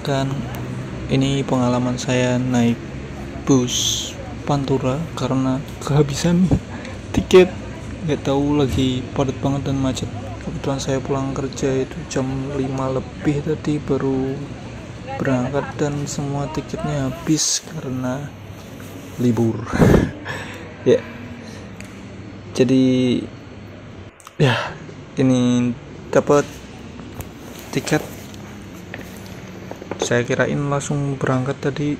perkenalkan, ini pengalaman saya naik bus Pantura karena kehabisan tiket. Nggak tahu lagi padat banget dan macet. Kebetulan saya pulang kerja itu jam 5 lebih tadi baru berangkat dan semua tiketnya habis karena libur. Ya, jadi ya ini dapat tiket. Saya kirain langsung berangkat tadi,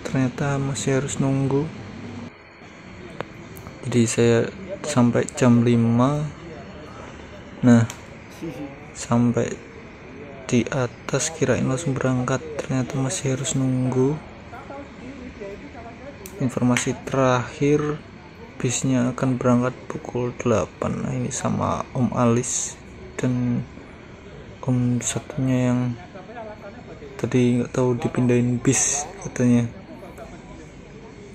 ternyata masih harus nunggu. Jadi saya sampai jam 5. Nah, sampai di atas kirain langsung berangkat, ternyata masih harus nunggu. Informasi terakhir bisnya akan berangkat pukul 8. Nah, ini sama Om Alis dan Om satunya yang tadi nggak tahu dipindahin bis katanya.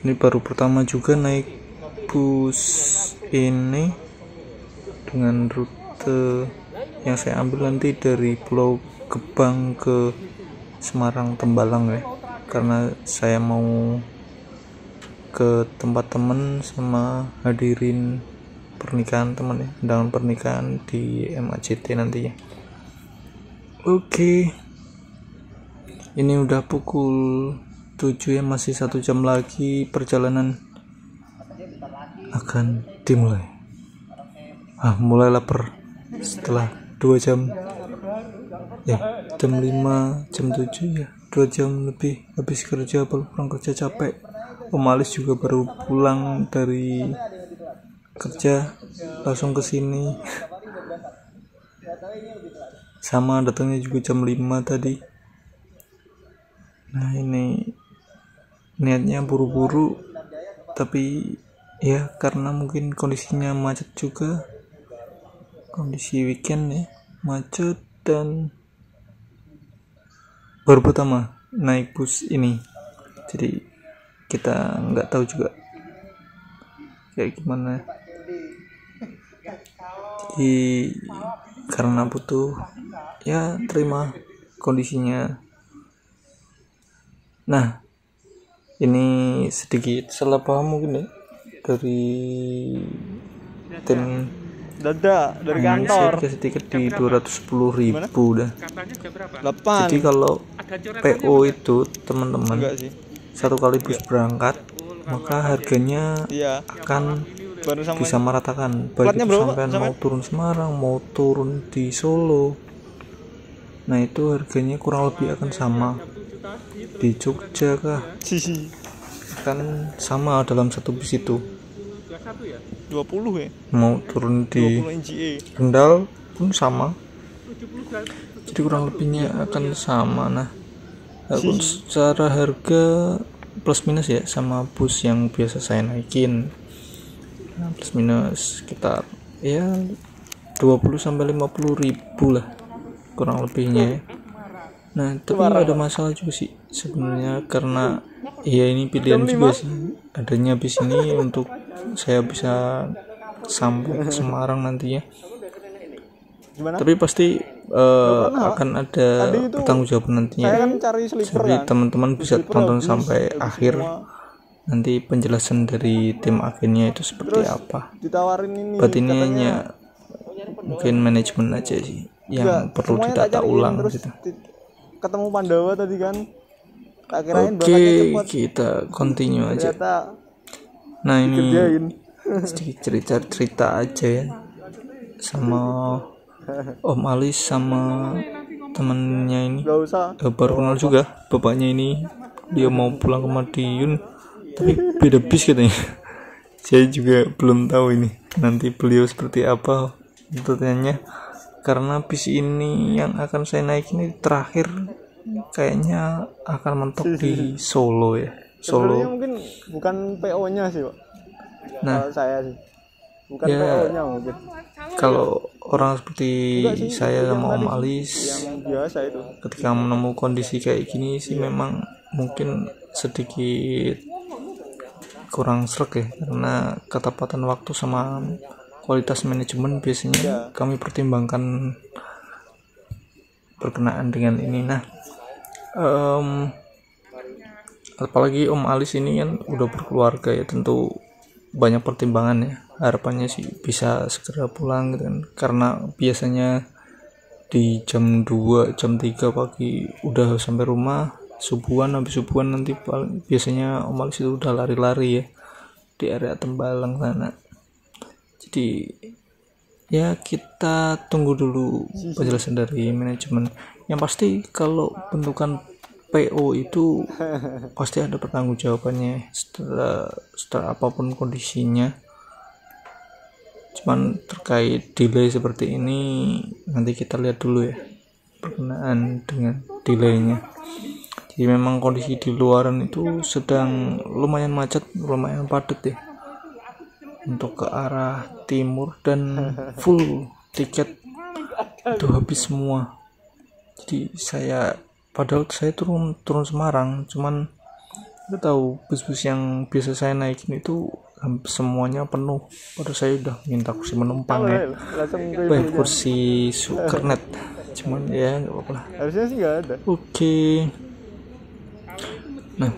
Ini baru pertama juga naik bus ini dengan rute yang saya ambil nanti dari Pulau Gebang ke Semarang Tembalang ya, karena saya mau ke tempat temen sama hadirin pernikahan temen ya, undangan pernikahan di MACT nantinya. Oke. Ini udah pukul 7 ya, masih 1 jam lagi perjalanan akan dimulai. Mulai lapar setelah 2 jam ya, jam 5, jam 7 ya, 2 jam lebih habis kerja, pulang kerja capek. Om Alis juga baru pulang dari kerja langsung ke sini. Sama datangnya juga jam 5 tadi. Nah, ini niatnya buru-buru, tapi ya karena mungkin kondisinya macet juga, kondisi weekend ya, macet, dan baru pertama naik bus ini, jadi kita nggak tahu juga kayak gimana. Jadi karena butuh ya terima kondisinya. Nah, ini sedikit salah paham mungkin ya dari tim dari kantor. Saya tiket di 210.000 dah. Jadi kalau PO itu teman-teman satu kali bus berangkat, maka harganya akan disamaratakan, baik itu sampai mau turun Semarang, mau turun di Solo. Nah, itu harganya kurang lebih akan sama. Di Jogja kah kan sama dalam satu bis itu 20 ya, mau turun di Kendal pun sama, jadi kurang lebihnya akan sama. Nah, pun secara harga plus minus ya sama bus yang biasa saya naikin. Nah, plus minus sekitar ya 20-50 ribu lah kurang lebihnya ya. Nah, tapi nggak ada masalah juga sih sebenarnya, karena ya ini pilihan juga sih adanya bis ini untuk saya bisa sampai ke Semarang nantinya. Tapi pasti akan ada pertanggungjawaban nantinya. Jadi teman-teman bisa tonton sampai akhir, nanti penjelasan dari tim agennya itu seperti apa. Berarti ini hanya mungkin manajemen aja sih yang perlu ditata ulang gitu. Ketemu Pandawa tadi kan, oke, kita continue aja. Nah, ini sedikit cerita aja ya sama Om Alis sama temennya ini. Baru kenal juga bapaknya ini, dia mau pulang ke Madiun tapi beda bis katanya. Saya juga belum tahu ini nanti beliau seperti apa tentunya, karena bis ini yang akan saya naik ini terakhir kayaknya akan mentok di Solo ya. Solo mungkin bukan PO-nya sih, Pak. Nah, kalau saya sih bukan ya, PO-nya mungkin. Kalau orang seperti saya sama Om Alis yang biasa itu, ketika menemukan kondisi kayak gini sih memang mungkin sedikit kurang sreg ya, karena ketepatan waktu sama kualitas manajemen biasanya kami pertimbangkan berkenaan dengan ini. Nah, Em, apalagi Om Alis ini kan udah berkeluarga ya, tentu banyak pertimbangan ya. Harapannya sih bisa segera pulang gitu kan, karena biasanya di jam 2 jam 3 pagi udah sampai rumah. Habis subuhan nanti biasanya Om Alis itu udah lari-lari ya di area Tembalang sana. Jadi ya kita tunggu dulu penjelasan dari manajemen. Yang pasti kalau bentukan PO itu pasti ada pertanggungjawabannya setelah apapun kondisinya. Cuman terkait delay seperti ini nanti kita lihat dulu ya berkenaan dengan delaynya. Jadi memang kondisi di luaran itu sedang lumayan macet, lumayan padat ya untuk ke arah timur, dan full tiket itu habis semua. Jadi padahal saya turun Semarang, cuman nggak tahu bus-bus yang biasa saya naikin itu semuanya penuh. Padahal saya udah minta kursi penumpang ya, kursi Sukernet, cuman ya nggak apa-apa lah. Harusnya sih nggak ada. Oke. Nah,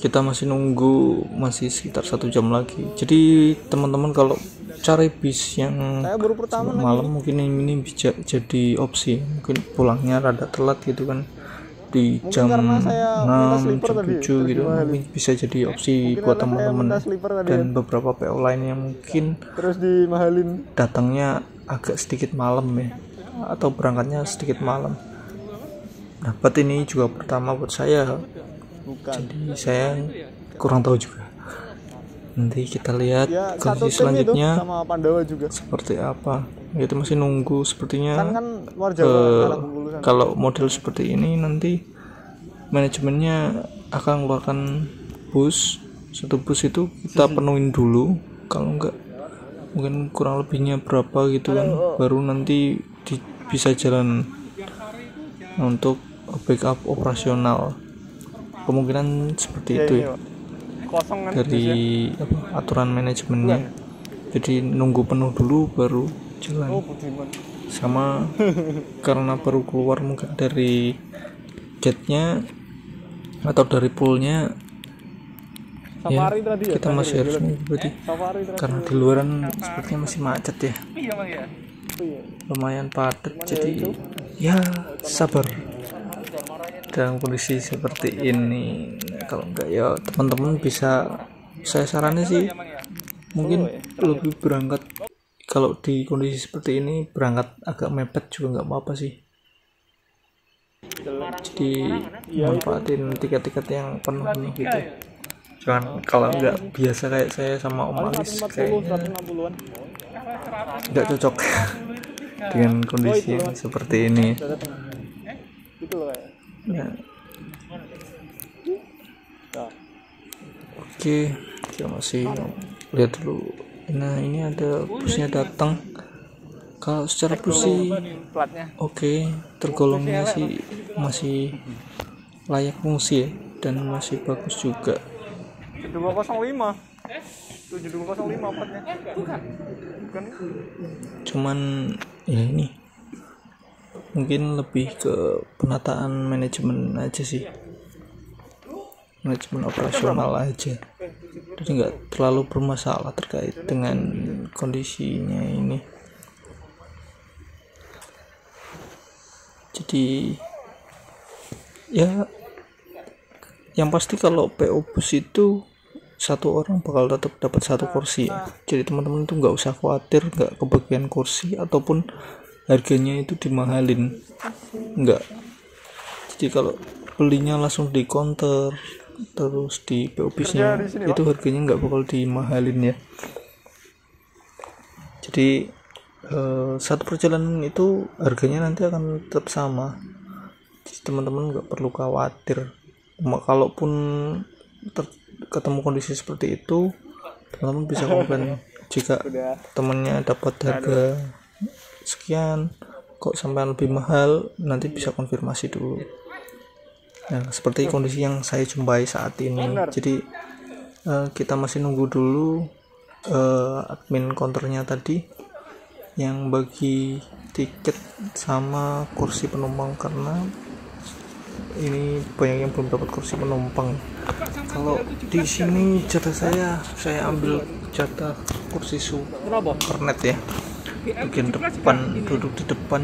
kita masih nunggu, masih sekitar 1 jam lagi. Jadi teman-teman kalau cari bis yang Saya baru pertama malam mungkin ini bisa jadi opsi. Mungkin pulangnya rada telat gitu kan, di jam 6 jam 7 gitu, mungkin bisa jadi opsi buat teman-teman. Dan beberapa PO lain yang mungkin terus dimahalin, datangnya agak sedikit malam ya, atau berangkatnya sedikit malam. Dapat ini juga pertama buat saya, jadi saya kurang tahu juga. Nanti kita lihat ya, kondisi selanjutnya sama Pandawa juga seperti apa. Itu masih nunggu sepertinya. kan luar Jawa, kalau model seperti ini nanti manajemennya akan mengeluarkan satu bus itu kita penuhin dulu. Kalau enggak mungkin kurang lebihnya berapa gitu kan, baru nanti bisa jalan untuk backup operasional. Kemungkinan seperti itu ya, kosong kan dari aturan manajemennya. Jadi nunggu penuh dulu baru jalan. Sama karena baru keluar mungkin dari gate-nya atau dari poolnya ya, kita masih harus nunggu berarti, karena di luaran sepertinya masih macet ya, lumayan padat. Jadi ya sabar dalam kondisi seperti ini. Kalau enggak ya teman-teman bisa, saya sarannya sih mungkin lebih berangkat, kalau di kondisi seperti ini berangkat agak mepet juga nggak apa-apa sih. Jadi manfaatin tiket-tiket yang penuh gitu. Jangan kalau nggak biasa kayak saya sama Om Alis, kayaknya nggak cocok dengan kondisi yang seperti ini ya. Oke, kita masih lihat dulu. Nah, ini ada busnya datang. Kalau secara bus sih oke, tergolongnya sih masih layak fungsi ya, dan masih bagus juga. 7205 platnya. Bukan. Cuman ya ini mungkin lebih ke penataan manajemen aja sih, manajemen operasional aja. Jadi nggak terlalu bermasalah terkait dengan kondisinya ini. Jadi ya yang pasti kalau PO bus itu satu orang bakal tetap dapat satu kursi ya. Jadi teman-teman itu nggak usah khawatir nggak kebagian kursi ataupun harganya itu dimahalin, nggak. Jadi kalau belinya langsung di counter terus di PO bisnya itu harganya nggak bakal dimahalin ya. Jadi satu perjalanan itu harganya nanti akan tetap sama. Jadi teman-teman nggak perlu khawatir. Kalaupun ketemu kondisi seperti itu, teman-teman bisa komplain jika temannya dapat harga sekian kok sampai lebih mahal, nanti bisa konfirmasi dulu. Nah, seperti kondisi yang saya jumpai saat ini. Jadi kita masih nunggu dulu admin counternya tadi yang bagi tiket sama kursi penumpang, karena ini banyak yang belum dapat kursi penumpang. Kalau di sini jatah saya ambil jatah kursi supernet ya, bagian depan, duduk di depan.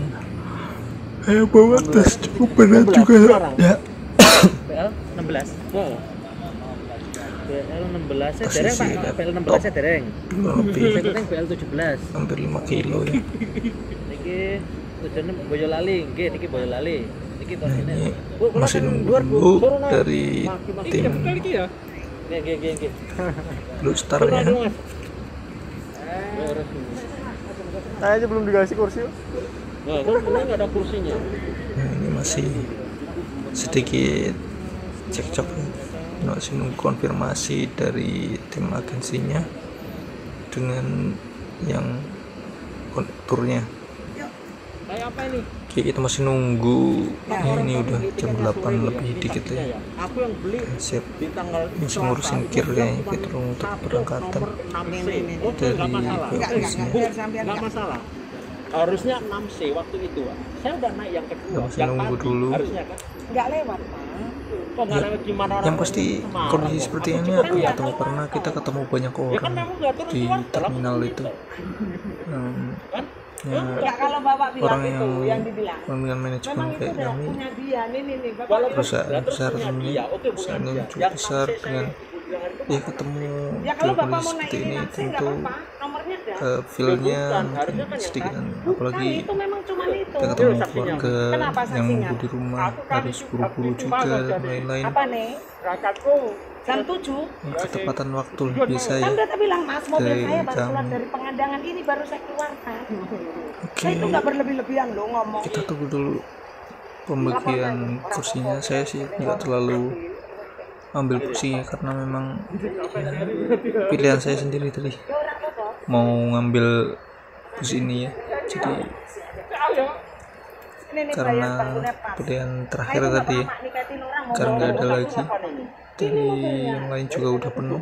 Saya bawa tas cukup berat juga ya. PL 16. PL 16 Posisi dereng Pak. PL 16 dereng. lebih Saya teng PL 17. hampir 5 kilo ya. Niki tujuane Boyolali, nggih niki Boyolali. Niki Nah, korsine. ini Bu, kula masih teng nunggu dhuwur, Bu. dulu Suruh, Mas. dari tim ya. Nggih. Blue Star-nya. Saya aja belum dikasih kursi. Nah, kan enggak ada kursinya. Nah, ini masih sedikit cekcok, masih nunggu konfirmasi dari tim agensinya dengan yang konduktornya. Kayak apa ini? Oke, kita masih nunggu. Ini udah jam 8 lebih dikit ya. Aku yang beli Siap, di tanggal masih ngurusin gear kayaknya, kita untuk keberangkatan dari BOS-nya. Enggak masalah. Harusnya 6C waktu itu, Pak. Saya udah naik yang kedua. Kita masih nunggu dulu. Harusnya kan? Nggak lewat, Pak. Kok nggak lewat gimana orang Yang pasti kondisi seperti ini akan ketemu karena kita ketemu banyak orang di terminal itu. Ya, Nggak, kalau Bapak bilang orang itu yang yang dibilang. pemilihan manajemen Memang itu kayak udah kami, punya dia. Nih, Bapak. perusahaan besar ini, perusahaan yang cukup besar dengan ya ketemu Ya kalau Bapak global mau seperti naik ini langsung nggak tentu apa-apa. Nomornya ada. feel-nya mungkin sedikit, apalagi Itu memang cuma itu. kita ketemu keluarga Kenapa yang saksinya? nunggu di rumah, harus buru-buru juga dan lain-lain. Apa nih? Jam 7. Ketepatan waktu lebih Kan saya. udah bilang Mas, mobil Dari saya baru keluar jam- dari pengandangan ini baru saya keluarkan. Oke, Saya itu nggak berlebih-lebihan loh ngomong. kita tunggu dulu pembagian kursinya. Saya sih nggak terlalu ambil kursinya karena memang ya, pilihan saya sendiri tadi mau ngambil kursi ini ya, jadi Ini karena bayar bangunnya pas. pilihan Nah, terakhir itu nggak tadi ya, pernah nikatin orang, mau karena bawa nggak ada motor lagi siapa nih? dari yang lain juga udah penuh.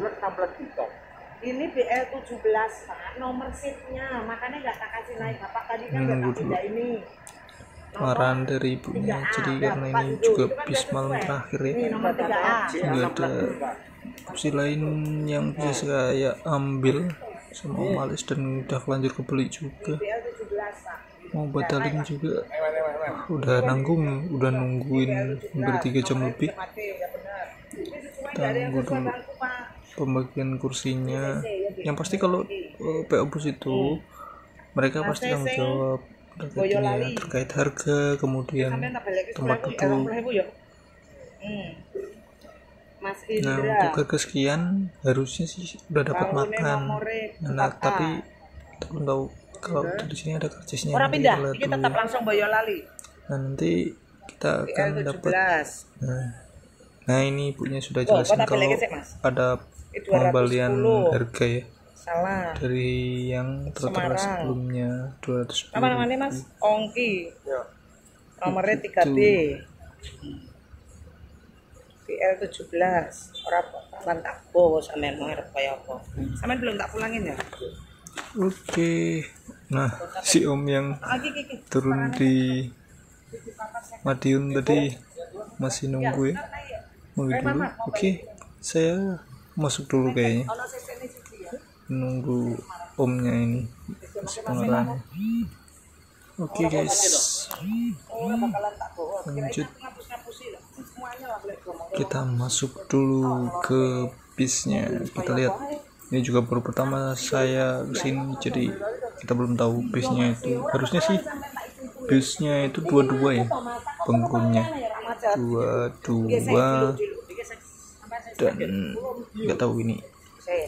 Ini BL17 Pak, nomor seatnya, makanya nggak tak kasih naik. Bapak tadi kan udah Nunggu tak pindah ini. Arahan dari ibunya, jadi karena ini juga bis malam terakhir ya, Ini nomor 3A. nggak ada kursi lain yang bisa saya ambil sama Om Alis dan udah kelanjur kebeli juga. BL17 Pak. Mau batalin juga udah udah nungguin hampir 3 jam lebih. Kita nunggu dulu pembagian kursinya. Yang pasti kalau PO Bus itu mereka pasti tanggung jawab terkait ini ya, terkait harga, kemudian tempat duduk. Mas Nah, Indra. untuk harga sekian harusnya sih udah dapat makan. Nah, tapi kita belum tahu kalau di sini ada karcisnya. Orang nanti pindah, kita kita lihat tetap dulu. langsung Boyolali. Nah, nanti kita akan dapat. BL17. Nah, ini ibunya sudah jelasin kota kalau Belekesek, Mas. ada 210. pengembalian harga ya Salah. dari yang tertera Semarang. sebelumnya 210. Apa namanya Mas? Ongki. Nomornya Itu. 3B. BL17. Ora bakalan tak bawa sampean mau arep kaya apa. Sampean belum tak pulangin ya? Oke. Nah, si Om yang Iki. turun di Madiun tadi masih nunggu ya, nunggu dulu. Oke, saya masuk dulu kayaknya, nunggu omnya ini masih pengarahan. Oke guys, lanjut kita masuk dulu ke bisnya. Kita lihat, ini juga baru pertama saya kesini, jadi kita belum tahu bisnya itu. Harusnya sih bisnya itu dua-dua ya, bangkunya dua-dua, dan nggak tahu ini.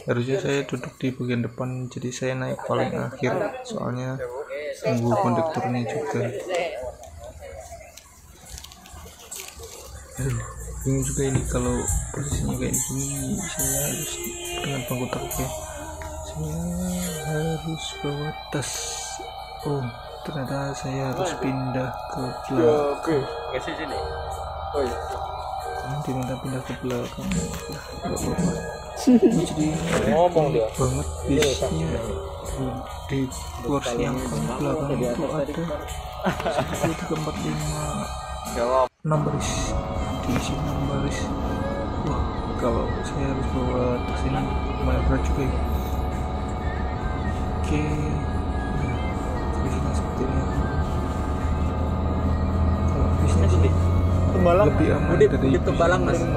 Harusnya saya duduk di bagian depan, jadi saya naik paling akhir soalnya tunggu konduktornya juga. Aduh, bingung juga ini kalau posisinya kayak gini. Saya harus dengan bangku terke, saya harus bawa tas. Oh, ternyata saya harus pindah ke belakang. Diminta pindah ke belakang. Nggak apa-apa. Ini jadi banget bisnya. Di kursi yang paling belakang itu ada 1, 2, 3, 4, 5, 6 baris. di Sinom Baris. Wah, kalau saya harus bawa tas ini lumayan berat juga ya. Oke, nah kondisinya seperti ini. Kalau bisnya sih Tembalang. lebih aman Udah dari Tembalang bis Mas. yang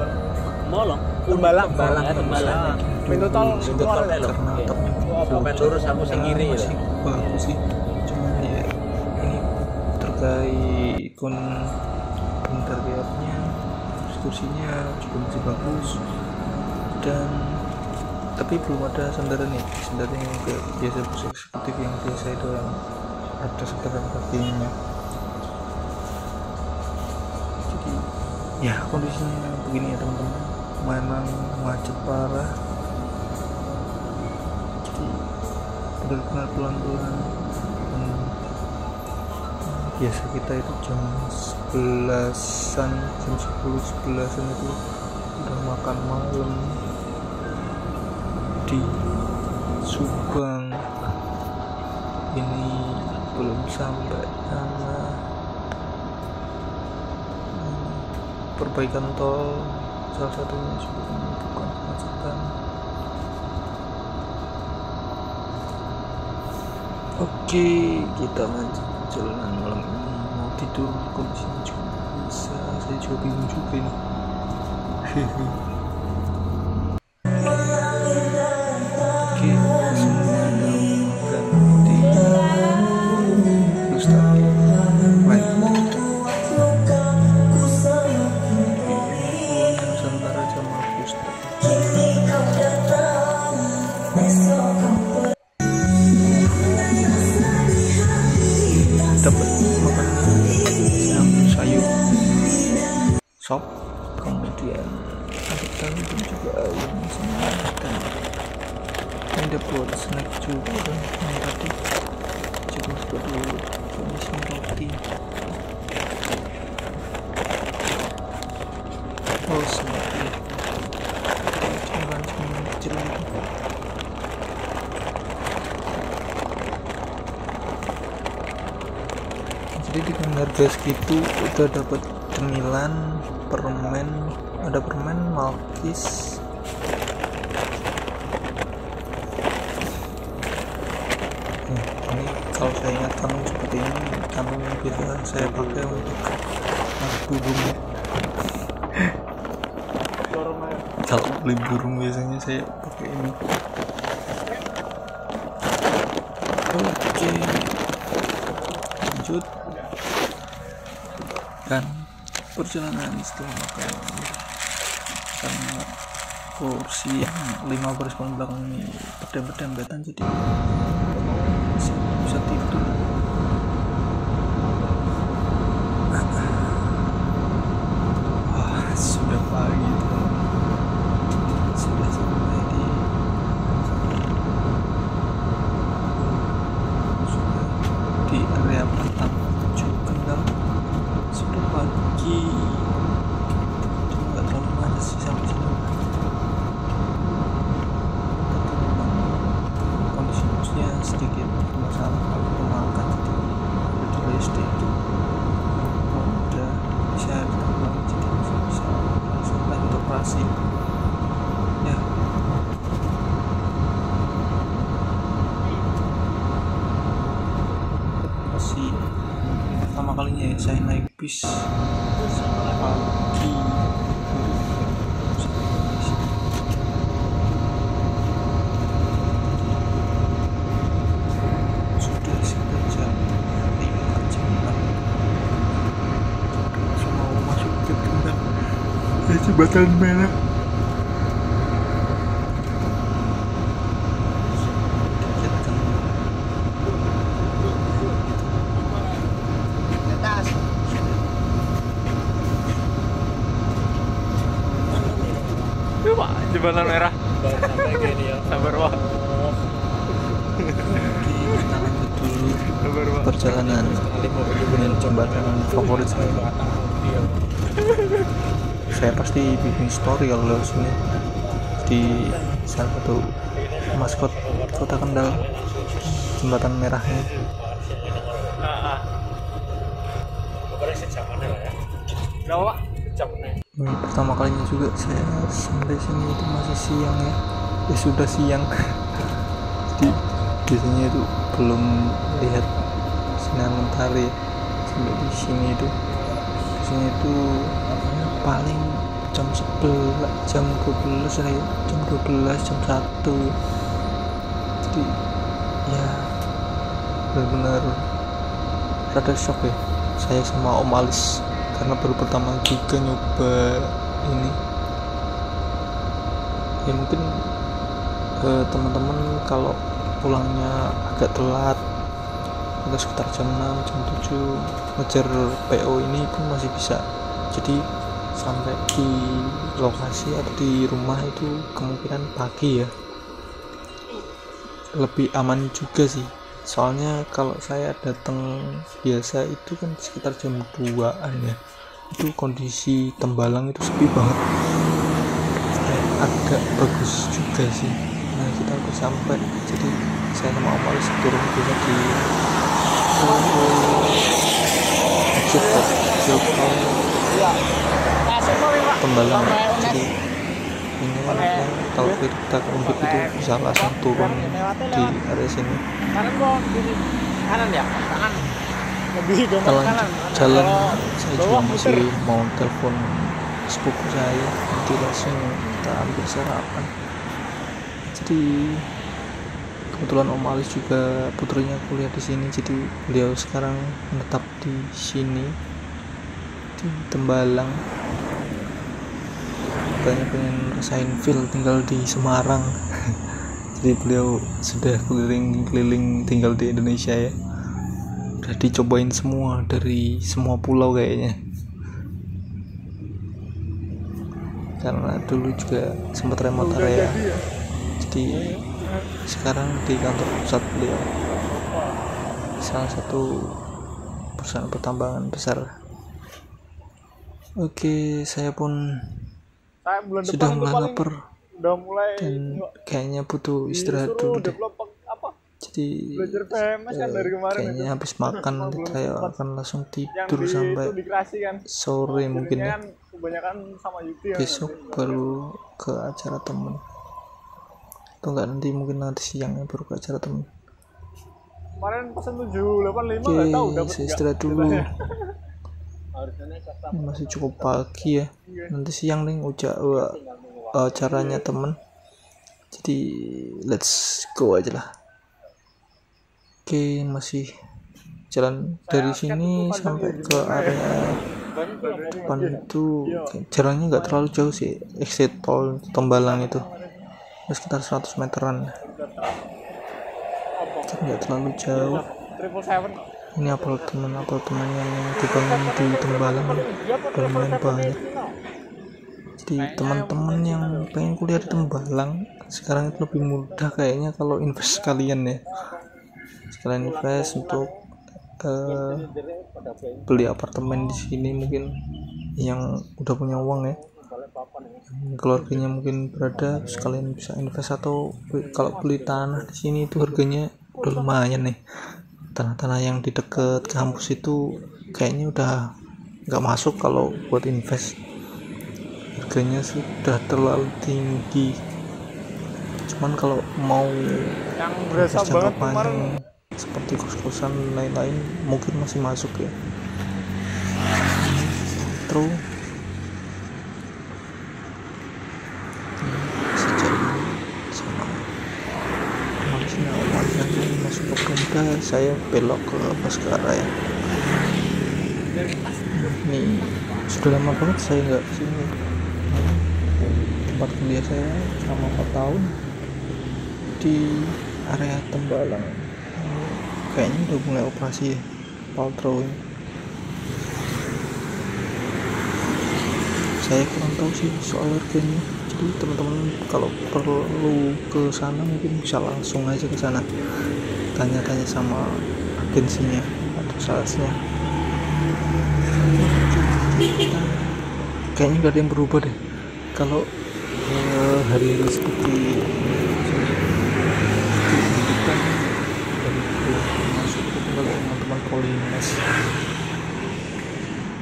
Molong. Tembalang. Ya, Tembalang. Pintu tol Pintu tol keluar. lho. karena atapnya Sampai lurus aku sing ngiri masih lho. bagus sih, cuman ya ini terkait interiornya, kursinya juga masih bagus, dan tapi belum ada sandaran nih, sandaran yang kayak biasa bus eksekutif yang biasa itu yang ada sandaran kakinya. Jadi ya kondisinya begini ya teman-teman, memang macet parah, jadi benar-benar pelan-pelan. Biasa kita itu jam 11-an, jam 10-11an itu udah makan malam di Subang. Ini belum sampai karena perbaikan tol, salah satunya juga bukan kemacetan. Oke, kita lanjut perjalanan malam ini. Mau tidur kondisinya juga bisa, saya juga bingung juga ini. Oke, semua ganti Ustaz Nusantara Jamal Ustaz. Dapat makan yang sayur sop, kemudian ada tahu dan juga ayam sama ikan. Ini dapat snack juga yang tadi juga dapat dulu kondisi roti. Oh snack ya, cuma kecil itu. Jadi dengan harga segitu udah dapat cemilan, permen, ada permen Malkis, ini kalau saya ingat kantung seperti ini, kantung yang bisa saya pakai untuk naruh burung. Kalau beli burung biasanya saya pakai ini. Oke, lanjut dan perjalanan setelah makan, karena kursi yang 5 baris paling belakang ini berdempet-dempetan, jadi bisa tidur. Wah, sudah pagi teman, sudah sampai di area Batam Kendal. Sudah pagi, cuma nggak terlalu macet sih sampai sini. Tapi memang kondisi busnya sedikit masalah kalau makan, jadi delay sedikit. Udah bisa ditambah, jadi bisa langsung lanjut operasi ya. Masih pertama kalinya ya saya naik bis pagi. Sudah sekitar jam 5 jam 6, semua mau masuk ke Kendal, ke Jembatan Merah. Jembatan Merah. Sampai gini ya. Sabar Wak. Kita lanjut dulu Sabar Wak. perjalanan dengan jembatan favorit saya. Saya pasti bikin story kalau lewat sini, di salah satu maskot kota Kendal, jembatan merahnya. Pokoknya sejaman lah ya. Berapa Wak? Sejam nih. Ini pertama kalinya juga saya sampai sini itu masih siang ya. Sudah siang. Jadi biasanya itu belum lihat sinar mentari sampai di sini itu. Biasanya itu paling jam 11, jam 12 lah ya, jam 12, jam 1. Jadi ya benar-benar rada shock ya saya sama Om Alis, karena baru pertama juga nyoba ini ya. Mungkin teman-teman kalau pulangnya agak telat, agak sekitar jam 6, jam 7 ngejar PO ini pun masih bisa. Jadi sampai di lokasi atau di rumah itu kemungkinan pagi ya, lebih aman juga sih. Soalnya kalau saya datang biasa itu kan sekitar jam 2-an ya, itu kondisi Tembalang itu sepi banget. Agak bagus juga sih. Nah kita udah sampai, jadi saya sama Om Alis turun juga di exit tol Tembalang. Jadi ini kalau kita ke Undip itu bisa langsung turun di area sini. Kanan kok gini. Kanan ya? Kanan. Lebih Kalau kanan. jalan saya juga masih mau telepon sepupu saya, nanti langsung kita ambil sarapan. Jadi kebetulan Om Alis juga putrinya kuliah di sini, jadi beliau sekarang menetap di sini di Tembalang. Katanya pengen rasain feel tinggal di Semarang. Jadi beliau sudah keliling-keliling tinggal di Indonesia ya, udah dicobain semua dari semua pulau kayaknya, karena dulu juga sempat remote area. Jadi sekarang di kantor pusat beliau, salah satu perusahaan pertambangan besar. Oke, saya pun sudah mulai lapar dan kayaknya butuh istirahat dulu deh. Jadi kayaknya habis makan nanti saya akan langsung tidur sampai sore mungkin ya. Besok baru ke acara temen, atau enggak nanti mungkin nanti siangnya baru ke acara temen. Kemarin pesan 785 Oke, saya istirahat dulu. Masih cukup pagi ya, nanti siang nih acaranya temen, jadi let's go aja lah. Oke, masih jalan dari sini sampai ke area depan itu jalannya nggak terlalu jauh sih, exit tol Tembalang itu sekitar 100 meteran, jadi nggak terlalu jauh. Ini apartemen yang dibangun di Tembalang udah lumayan banyak. Jadi teman-teman yang pengen kuliah di Tembalang sekarang itu lebih mudah kayaknya kalau invest sekalian ya, sekalian invest untuk beli apartemen di sini. Mungkin yang udah punya uang ya, keluarganya mungkin berada, sekalian bisa invest. Atau kalau beli tanah di sini itu harganya udah lumayan nih. Tanah-tanah yang di dekat kampus itu kayaknya udah nggak masuk kalau buat invest, harganya sudah terlalu tinggi. Cuman kalau mau invest jangka panjang seperti kos-kosan dan lain-lain mungkin masih masuk ya. Terus sejak sama maksudnya masuk ke Pemuda, saya belok ke Baskara ya. Ini sudah lama banget saya nggak kesini. Tempat kuliah saya selama 4 tahun di area Tembalang. Kayaknya udah mulai operasi ya, Paltrow ini. Saya kurang tahu sih soal harganya. Jadi teman-teman kalau perlu ke sana mungkin bisa langsung aja ke sana, tanya-tanya sama agensinya atau salesnya. Kayaknya nggak ada yang berubah deh kalau hari-hari seperti pendidikan dan masuk ke teman-teman Polimes.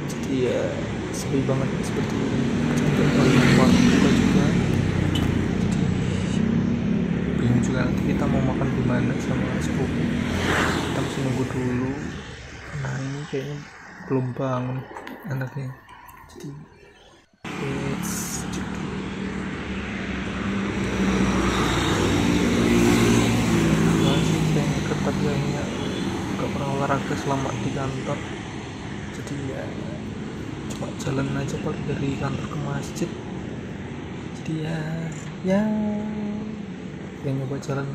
Jadi ya sepi banget seperti ini. Sampai lupa juga, jadi bingung juga nanti kita mau makan di mana sama sepupu. Kita mesti nunggu dulu. Nah ini kayaknya belum bangun anaknya, jadi masih saya ketat kayaknya gak pernah olahraga selama di kantor, jadi ya cuma jalan aja paling dari kantor ke masjid. Jadi ya nyoba jalan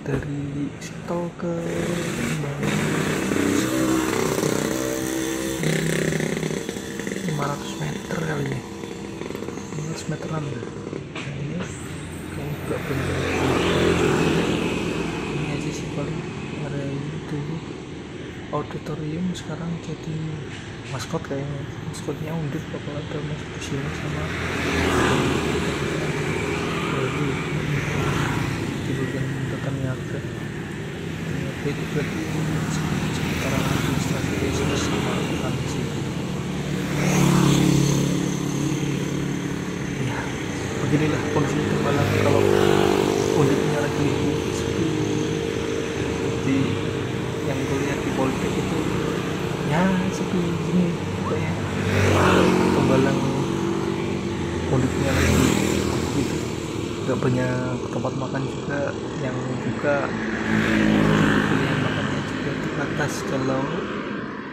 dari Sitol ke Kembangan 500 meter kali ya, 500 meteran ya. Nah ini kayaknya gak bener, ini aja sih paling. Ada itu auditorium sekarang jadi maskot, kayaknya maskotnya Undip bakal ada masuk ke sini sama baru di bagian tata niaga. Itu berarti sekitaran administrasi bisnis sama akuntansi. Ya beginilah kondisi Tembalang kalau Undipnya lagi sepi. Seperti yang gue lihat di Politek itu ya sepi gini pokoknya. Tembalang Undipnya lagi gitu, gak banyak tempat makan juga yang buka, pilihan makannya juga terbatas kalau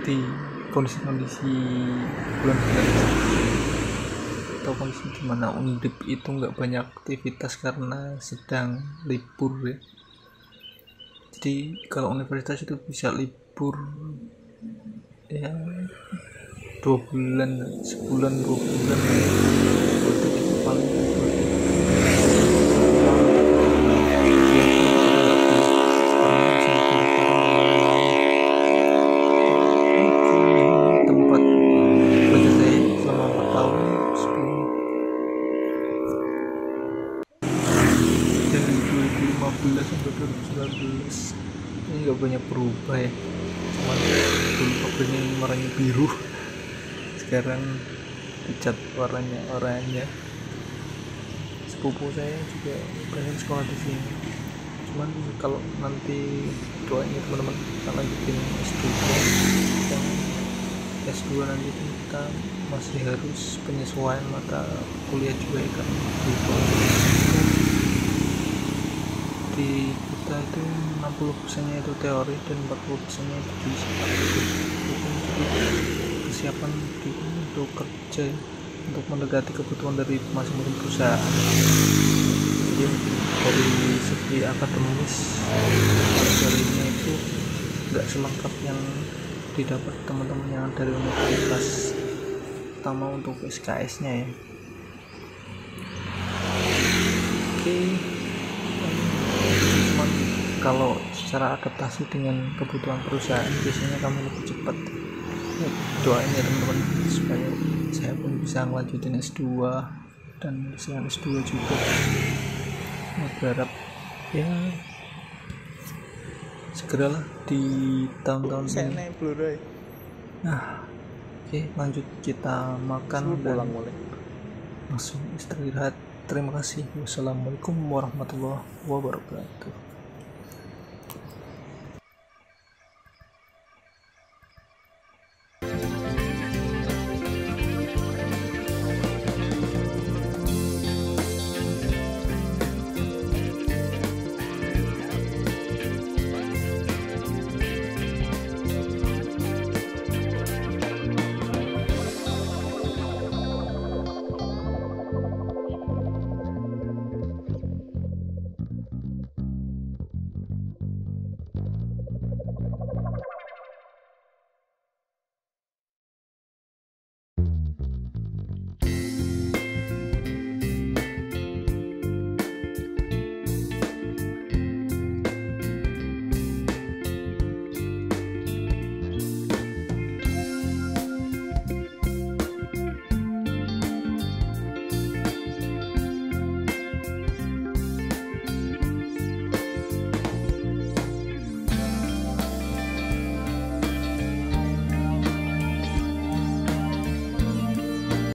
di kondisi-kondisi bulan-bulan atau kondisi dimana Undip itu nggak banyak aktivitas karena sedang libur ya. Jadi kalau universitas itu bisa libur ya 2 bulan, sebulan 2 bulan ya. Itu paling libur. Tempat belajar saya selama 4 tahun sebelum dari 2015 sampai 2019 ini nggak banyak berubah ya, cuman dulu pabriknya warnanya biru, sekarang dicat warnanya oranye. Sepupu saya juga pengen sekolah di sini, cuman kalau nanti doanya teman-teman kita lanjutin S2 dan S2 nanti kita masih harus penyesuaian mata kuliah juga ya kan. Di kita itu 60% itu teori dan 40% itu bisa persiapan untuk kerja, untuk mendekati kebutuhan dari masing-masing perusahaan. Jadi dari segi akademis pelajarannya itu nggak selengkap yang didapat teman-teman yang dari universitas, terutama untuk SKS-nya ya. Oke, cuman kalau secara adaptasi dengan kebutuhan perusahaan biasanya kamu lebih cepat. Ya, doain ya teman-teman supaya saya pun bisa ngelanjutin S2 dan selain S2 juga berharap ya segeralah di tahun-tahun ini. Nah oke, lanjut kita makan dan langsung istirahat. Terima kasih. Wassalamualaikum warahmatullahi wabarakatuh.